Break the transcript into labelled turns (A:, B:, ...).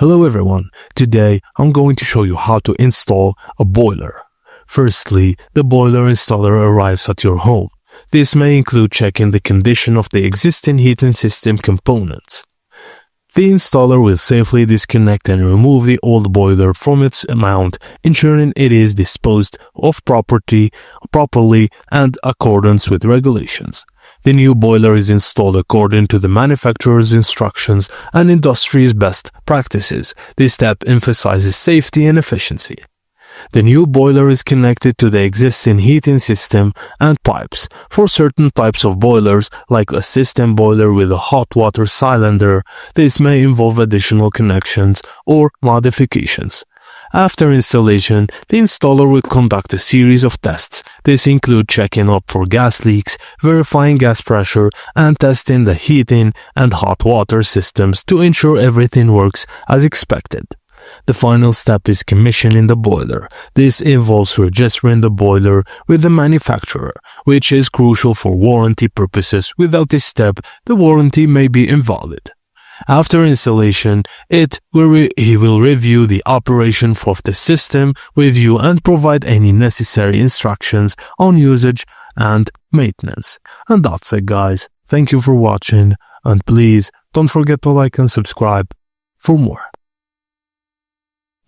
A: Hello everyone, today I'm going to show you how to install a boiler. Firstly, the boiler installer arrives at your home. This may include checking the condition of the existing heating system components. The installer will safely disconnect and remove the old boiler from its mount, ensuring it is disposed of properly and accordance with regulations. The new boiler is installed according to the manufacturer's instructions and industry's best practices. This step emphasizes safety and efficiency. The new boiler is connected to the existing heating system and pipes. For certain types of boilers, like a system boiler with a hot water cylinder, this may involve additional connections or modifications. After installation, the installer will conduct a series of tests. This includes checking up for gas leaks, verifying gas pressure, and testing the heating and hot water systems to ensure everything works as expected. The final step is commissioning the boiler. This involves registering the boiler with the manufacturer, which is crucial for warranty purposes. Without this step, the warranty may be invalid. After installation, he will review the operation of the system with you and provide any necessary instructions on usage and maintenance. And that's it, guys. Thank you for watching, and please don't forget to like and subscribe for more.